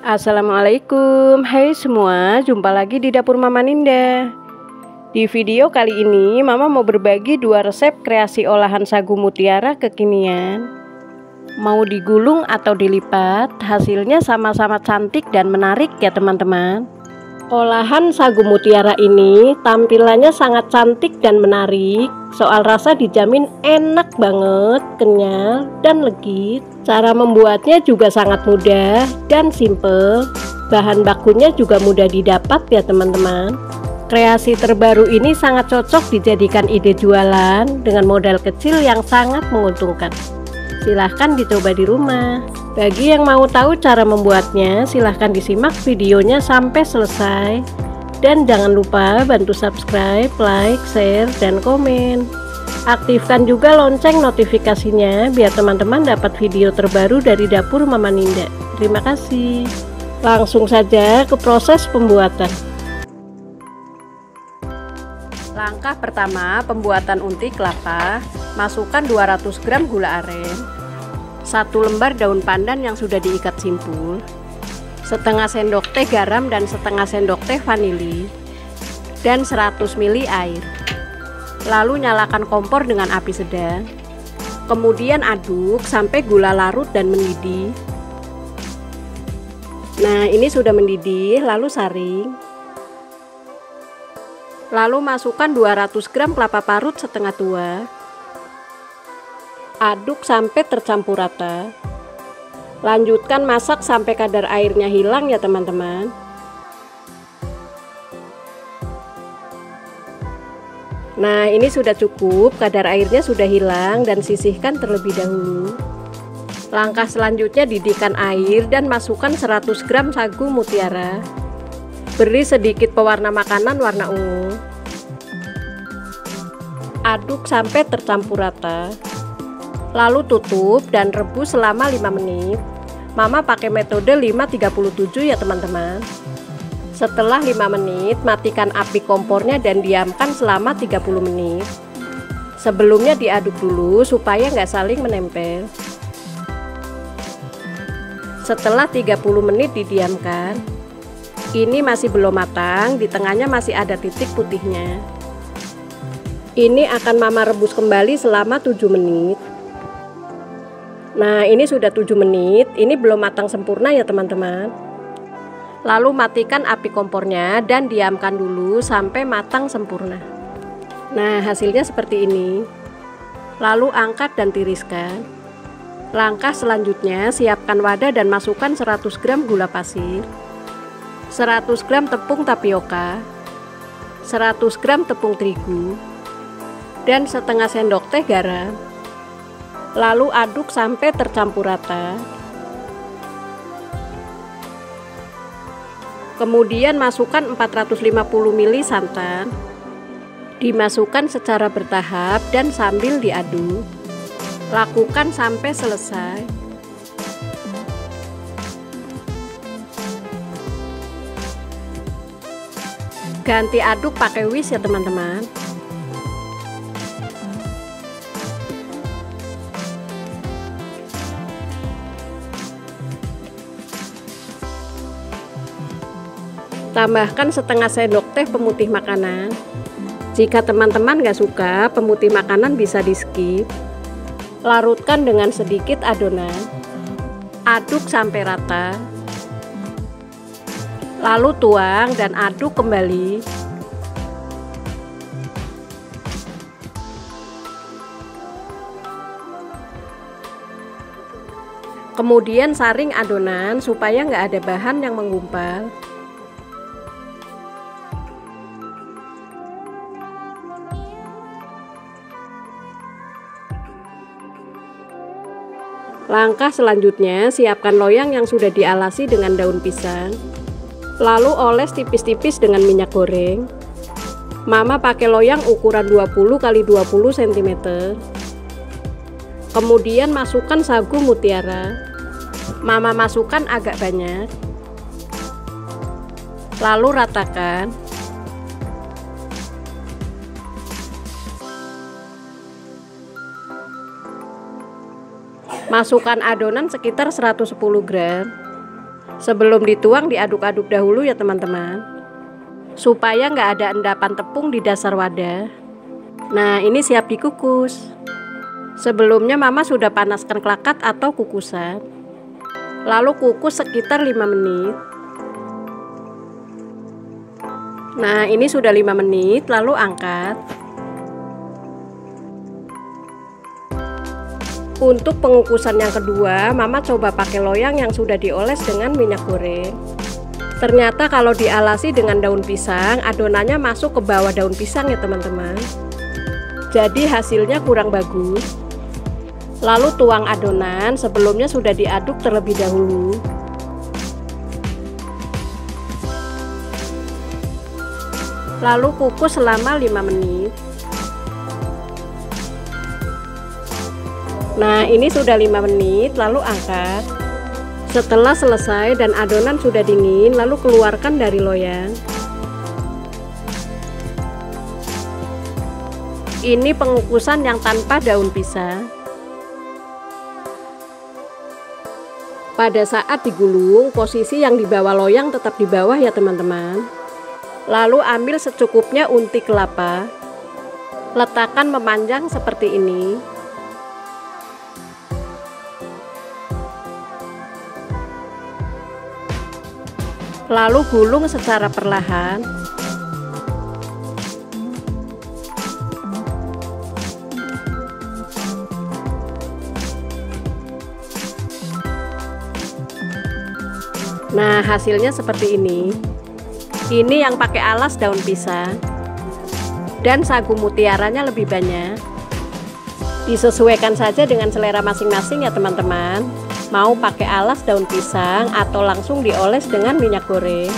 Assalamualaikum, hai semua, jumpa lagi di dapur Mama Ninda. Di video kali ini Mama mau berbagi dua resep kreasi olahan sagu mutiara kekinian. Mau digulung atau dilipat, hasilnya sama-sama cantik dan menarik ya teman-teman. Olahan sagu mutiara ini tampilannya sangat cantik dan menarik. Soal rasa dijamin enak banget, kenyal dan legit. Cara membuatnya juga sangat mudah dan simple. Bahan bakunya juga mudah didapat ya teman-teman. Kreasi terbaru ini sangat cocok dijadikan ide jualan dengan modal kecil yang sangat menguntungkan. Silahkan dicoba di rumah. Bagi yang mau tahu cara membuatnya, silahkan disimak videonya sampai selesai. Dan jangan lupa bantu subscribe, like, share, dan komen. Aktifkan juga lonceng notifikasinya biar teman-teman dapat video terbaru dari dapur Mama Ninda. Terima kasih. Langsung saja ke proses pembuatan. Langkah pertama, pembuatan unti kelapa. Masukkan 200 gram gula aren, 1 lembar daun pandan yang sudah diikat simpul, setengah sendok teh garam dan setengah sendok teh vanili, dan 100 ml air. Lalu nyalakan kompor dengan api sedang. Kemudian aduk sampai gula larut dan mendidih. Nah, ini sudah mendidih, lalu saring. Lalu masukkan 200 gram kelapa parut setengah tua. Aduk sampai tercampur rata. Lanjutkan masak sampai kadar airnya hilang ya teman-teman. Nah, ini sudah cukup, kadar airnya sudah hilang dan sisihkan terlebih dahulu. Langkah selanjutnya didihkan air dan masukkan 100 gram sagu mutiara. Beri sedikit pewarna makanan warna ungu. Aduk sampai tercampur rata. Lalu tutup dan rebus selama 5 menit. Mama pakai metode 5-37 ya teman-teman. Setelah 5 menit, matikan api kompornya dan diamkan selama 30 menit. Sebelumnya diaduk dulu supaya nggak saling menempel. Setelah 30 menit didiamkan. Ini masih belum matang, di tengahnya masih ada titik putihnya. Ini akan Mama rebus kembali selama 7 menit. Nah, ini sudah 7 menit, ini belum matang sempurna ya teman-teman. Lalu matikan api kompornya dan diamkan dulu sampai matang sempurna. Nah, hasilnya seperti ini. Lalu angkat dan tiriskan. Langkah selanjutnya, siapkan wadah dan masukkan 100 gram gula pasir, 100 gram tepung tapioka, 100 gram tepung terigu, dan setengah sendok teh garam. Lalu aduk sampai tercampur rata. Kemudian masukkan 450 ml santan. Dimasukkan secara bertahap dan sambil diaduk. Lakukan sampai selesai. Ganti aduk pakai whisk ya teman-teman. Tambahkan setengah sendok teh pemutih makanan. Jika teman-teman gak suka pemutih makanan bisa di skip. Larutkan dengan sedikit adonan. Aduk sampai rata. Lalu tuang dan aduk kembali. Kemudian saring adonan supaya nggak ada bahan yang menggumpal. Langkah selanjutnya, siapkan loyang yang sudah dialasi dengan daun pisang. Lalu oles tipis-tipis dengan minyak goreng. Mama pakai loyang ukuran 20 x 20 cm. Kemudian masukkan sagu mutiara. Mama masukkan agak banyak. Lalu ratakan. Masukkan adonan sekitar 110 gram. Sebelum dituang diaduk-aduk dahulu ya teman-teman, supaya nggak ada endapan tepung di dasar wadah. Nah, ini siap dikukus. Sebelumnya mama sudah panaskan klakat atau kukusan, lalu kukus sekitar 5 menit. Nah, ini sudah 5 menit, lalu angkat. Untuk pengukusan yang kedua, mama coba pakai loyang yang sudah dioles dengan minyak goreng. Ternyata kalau dialasi dengan daun pisang, adonannya masuk ke bawah daun pisang ya teman-teman. Jadi hasilnya kurang bagus. Lalu tuang adonan, sebelumnya sudah diaduk terlebih dahulu. Lalu kukus selama 5 menit. Nah, ini sudah 5 menit, lalu angkat. Setelah selesai dan adonan sudah dingin, lalu keluarkan dari loyang. Ini pengukusan yang tanpa daun pisang. Pada saat digulung, posisi yang di bawah loyang tetap di bawah ya teman-teman. Lalu ambil secukupnya unti kelapa. Letakkan memanjang seperti ini. Lalu gulung secara perlahan. Nah, hasilnya seperti ini. Ini yang pakai alas daun pisang. Dan sagu mutiaranya lebih banyak. Disesuaikan saja dengan selera masing-masing ya teman-teman. Mau pakai alas daun pisang atau langsung dioles dengan minyak goreng.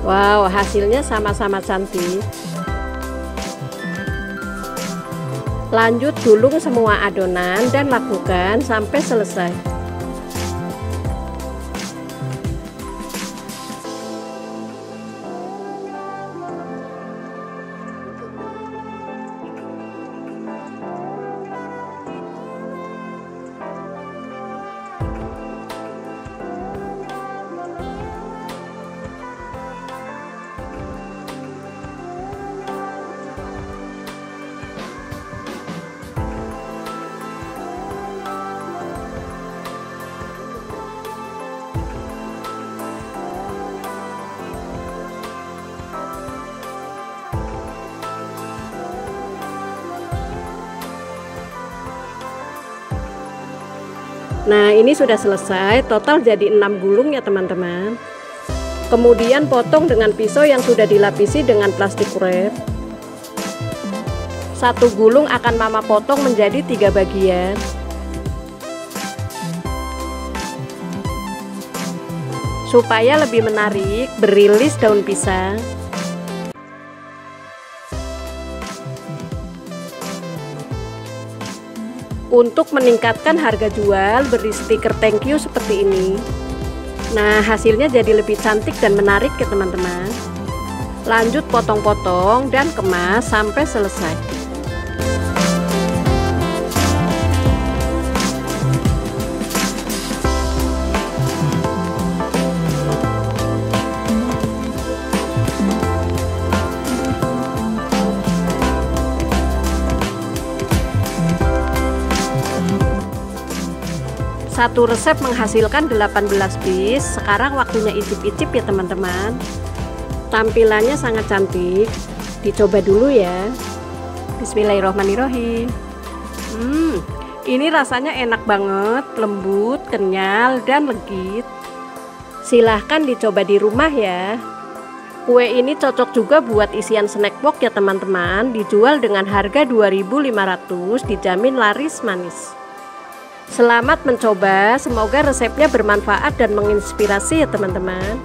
Wow, hasilnya sama-sama cantik. Lanjut gulung semua adonan dan lakukan sampai selesai. Nah, ini sudah selesai, total jadi 6 gulung ya teman-teman. Kemudian potong dengan pisau yang sudah dilapisi dengan plastik wrap. Satu gulung akan mama potong menjadi 3 bagian. Supaya lebih menarik, beriris daun pisang. Untuk meningkatkan harga jual, beri stiker thank you seperti ini. Nah, hasilnya jadi lebih cantik dan menarik ya teman-teman. Lanjut potong-potong dan kemas sampai selesai. Satu resep menghasilkan 18 piece. Sekarang waktunya icip-icip ya teman-teman. Tampilannya sangat cantik. Dicoba dulu ya. Bismillahirrohmanirrohim. Ini rasanya enak banget, lembut, kenyal, dan legit. Silahkan dicoba di rumah ya. Kue ini cocok juga buat isian snack box ya teman-teman. Dijual dengan harga 2.500, dijamin laris manis. Selamat mencoba, semoga resepnya bermanfaat dan menginspirasi ya teman-teman.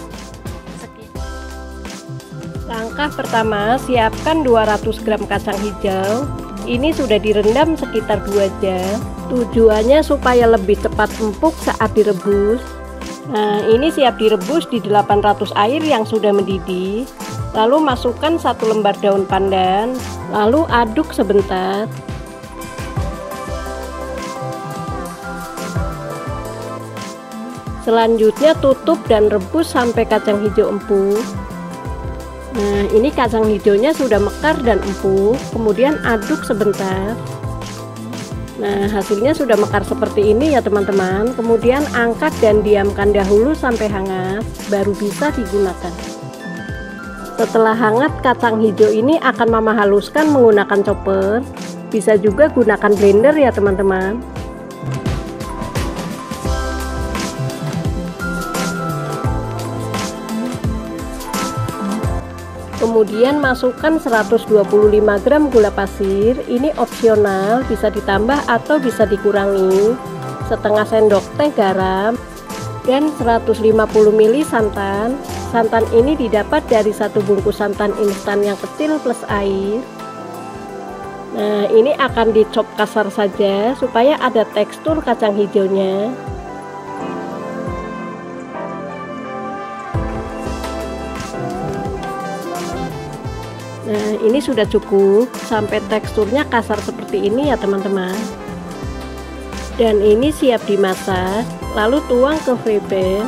Langkah pertama, siapkan 200 gram kacang hijau. Ini sudah direndam sekitar 2 jam. Tujuannya supaya lebih cepat empuk saat direbus. Nah, ini siap direbus di 800 air yang sudah mendidih. Lalu masukkan 1 lembar daun pandan, lalu aduk sebentar. Selanjutnya tutup dan rebus sampai kacang hijau empuk. Nah, ini kacang hijaunya sudah mekar dan empuk, kemudian aduk sebentar. Nah, hasilnya sudah mekar seperti ini ya teman-teman. Kemudian angkat dan diamkan dahulu sampai hangat, baru bisa digunakan. Setelah hangat, kacang hijau ini akan mama haluskan menggunakan chopper. Bisa juga gunakan blender ya teman-teman. Kemudian masukkan 125 gram gula pasir. Ini opsional, bisa ditambah atau bisa dikurangi. Setengah sendok teh garam dan 150 ml santan. Santan ini didapat dari satu bungkus santan instan yang kecil plus air. Nah, ini akan dicop kasar saja supaya ada tekstur kacang hijaunya. Nah, ini sudah cukup sampai teksturnya kasar seperti ini ya teman-teman. Dan ini siap dimasak, lalu tuang ke frappe.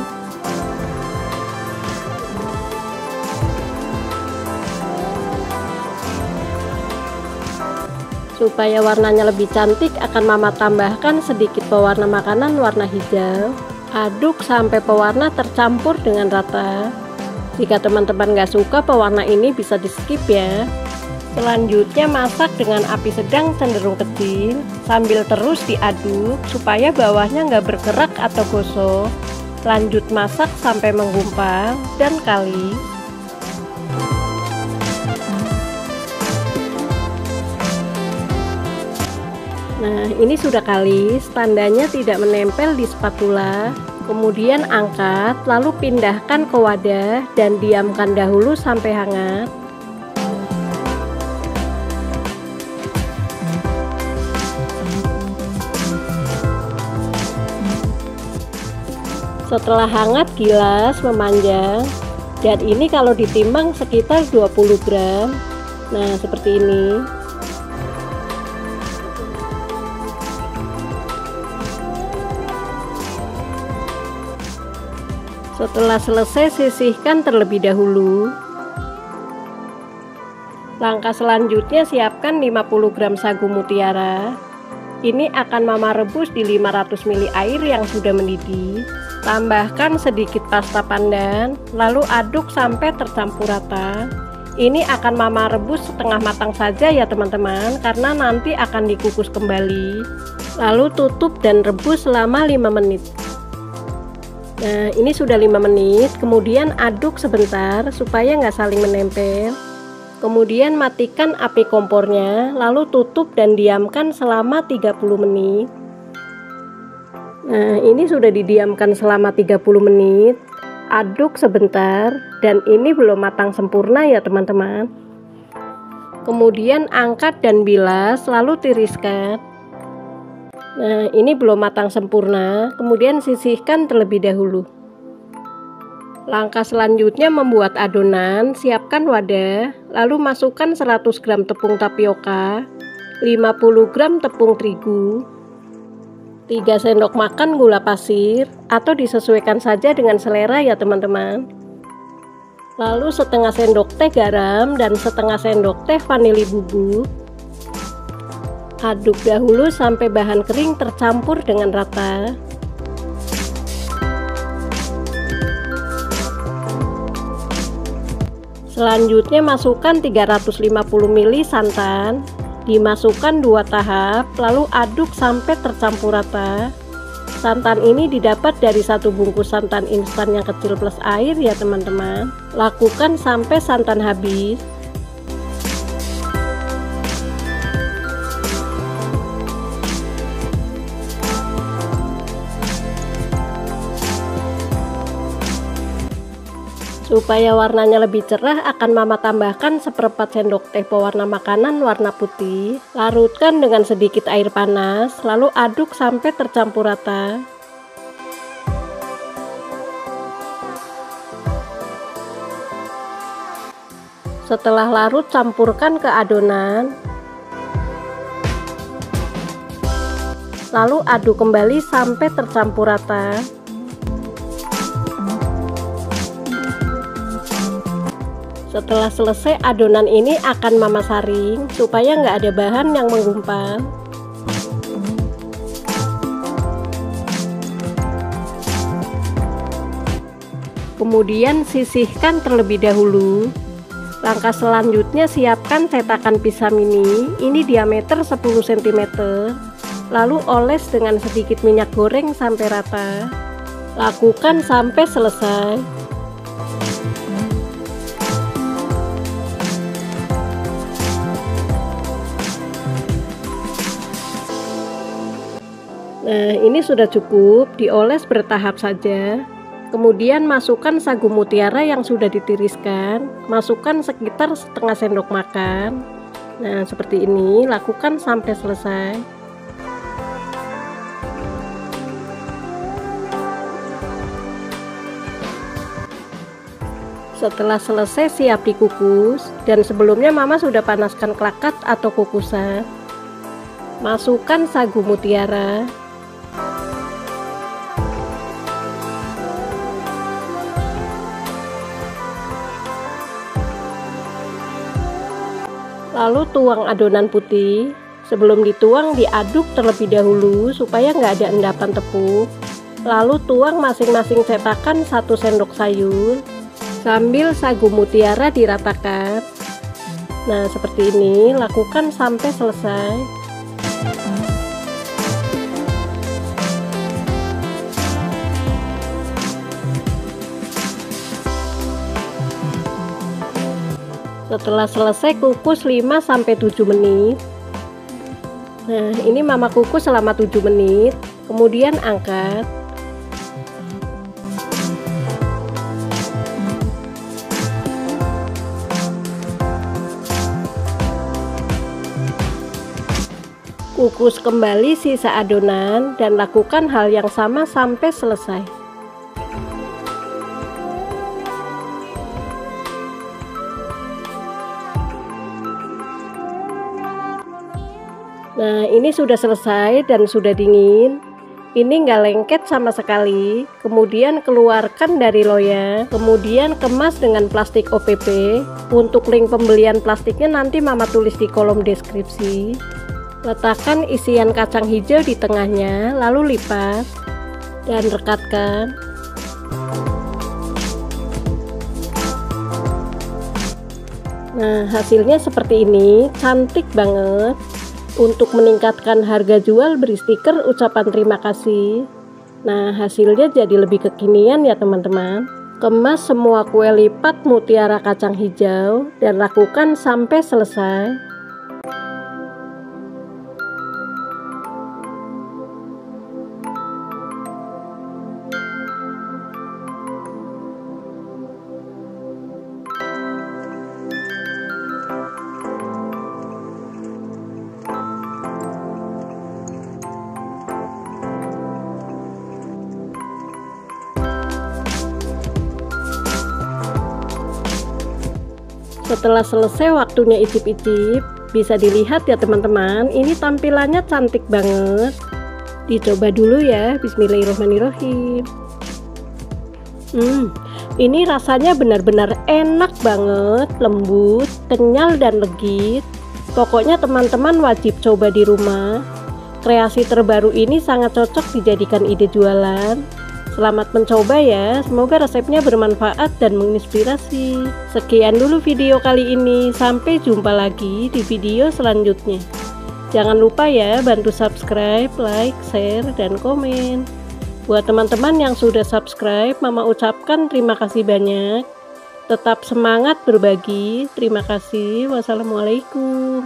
Supaya warnanya lebih cantik, akan mama tambahkan sedikit pewarna makanan warna hijau. Aduk sampai pewarna tercampur dengan rata. Jika teman-teman nggak suka pewarna ini, bisa di skip ya. Selanjutnya masak dengan api sedang cenderung kecil, sambil terus diaduk supaya bawahnya nggak bergerak atau gosong. Lanjut masak sampai menggumpal dan kalis. Nah, ini sudah kalis, tandanya tidak menempel di spatula. Kemudian angkat, lalu pindahkan ke wadah dan diamkan dahulu sampai hangat. Setelah hangat, gilas memanjang, dan ini kalau ditimbang sekitar 20 gram. Nah, seperti ini. Setelah selesai, sisihkan terlebih dahulu. Langkah selanjutnya, siapkan 50 gram sagu mutiara. Ini akan mama rebus di 500 ml air yang sudah mendidih. Tambahkan sedikit pasta pandan, lalu aduk sampai tercampur rata. Ini akan mama rebus setengah matang saja ya teman-teman, karena nanti akan dikukus kembali. Lalu tutup dan rebus selama 5 menit. Nah, ini sudah 5 menit, kemudian aduk sebentar supaya nggak saling menempel. Kemudian matikan api kompornya, lalu tutup dan diamkan selama 30 menit. Nah, ini sudah didiamkan selama 30 menit. Aduk sebentar, dan ini belum matang sempurna ya teman-teman. Kemudian angkat dan bilas, lalu tiriskan. Nah, ini belum matang sempurna, kemudian sisihkan terlebih dahulu. Langkah selanjutnya membuat adonan. Siapkan wadah, lalu masukkan 100 gram tepung tapioka, 50 gram tepung terigu, 3 sendok makan gula pasir, atau disesuaikan saja dengan selera ya teman-teman. Lalu setengah sendok teh garam dan setengah sendok teh vanili bubuk. Aduk dahulu sampai bahan kering tercampur dengan rata. Selanjutnya masukkan 350 ml santan. Dimasukkan 2 tahap, lalu aduk sampai tercampur rata. Santan ini didapat dari satu bungkus santan instan yang kecil plus air ya teman-teman. Lakukan sampai santan habis. Supaya warnanya lebih cerah, akan mama tambahkan seperempat sendok teh pewarna makanan warna putih. Larutkan dengan sedikit air panas, lalu aduk sampai tercampur rata. Setelah larut, campurkan ke adonan. Lalu aduk kembali sampai tercampur rata. Setelah selesai, adonan ini akan mama saring supaya nggak ada bahan yang menggumpal. Kemudian sisihkan terlebih dahulu. Langkah selanjutnya, siapkan cetakan pizza mini, ini diameter 10 cm. Lalu oles dengan sedikit minyak goreng sampai rata. Lakukan sampai selesai. Nah, ini sudah cukup, dioles bertahap saja. Kemudian masukkan sagu mutiara yang sudah ditiriskan, masukkan sekitar setengah sendok makan. Nah, seperti ini, lakukan sampai selesai. Setelah selesai, siap dikukus, dan sebelumnya mama sudah panaskan klakat atau kukusan. Masukkan sagu mutiara. Lalu tuang adonan putih. Sebelum dituang, diaduk terlebih dahulu supaya nggak ada endapan tepung. Lalu tuang masing-masing cetakan 1 sendok sayur sambil sagu mutiara diratakan. Nah, seperti ini, lakukan sampai selesai. Setelah selesai, kukus 5-7 menit. Nah, ini mama kukus selama 7 menit. Kemudian angkat. Kukus kembali sisa adonan dan lakukan hal yang sama sampai selesai. Nah, ini sudah selesai dan sudah dingin. Ini nggak lengket sama sekali. Kemudian keluarkan dari loyang. Kemudian kemas dengan plastik OPP. Untuk link pembelian plastiknya nanti mama tulis di kolom deskripsi. Letakkan isian kacang hijau di tengahnya, lalu lipat dan rekatkan. Nah, hasilnya seperti ini, cantik banget. Untuk meningkatkan harga jual, beri stiker ucapan terima kasih. Nah, hasilnya jadi lebih kekinian ya teman-teman. Kemas semua kue lipat mutiara kacang hijau dan lakukan sampai selesai. Setelah selesai, waktunya icip-icip. Bisa dilihat ya teman-teman, ini tampilannya cantik banget. Dicoba dulu ya. Bismillahirrahmanirrahim. Ini rasanya benar-benar enak banget, lembut, kenyal dan legit. Pokoknya teman-teman wajib coba di rumah. Kreasi terbaru ini sangat cocok dijadikan ide jualan. Selamat mencoba ya, semoga resepnya bermanfaat dan menginspirasi. Sekian dulu video kali ini, sampai jumpa lagi di video selanjutnya. Jangan lupa ya, bantu subscribe, like, share, dan komen. Buat teman-teman yang sudah subscribe, mama ucapkan terima kasih banyak. Tetap semangat berbagi, terima kasih. Wassalamualaikum.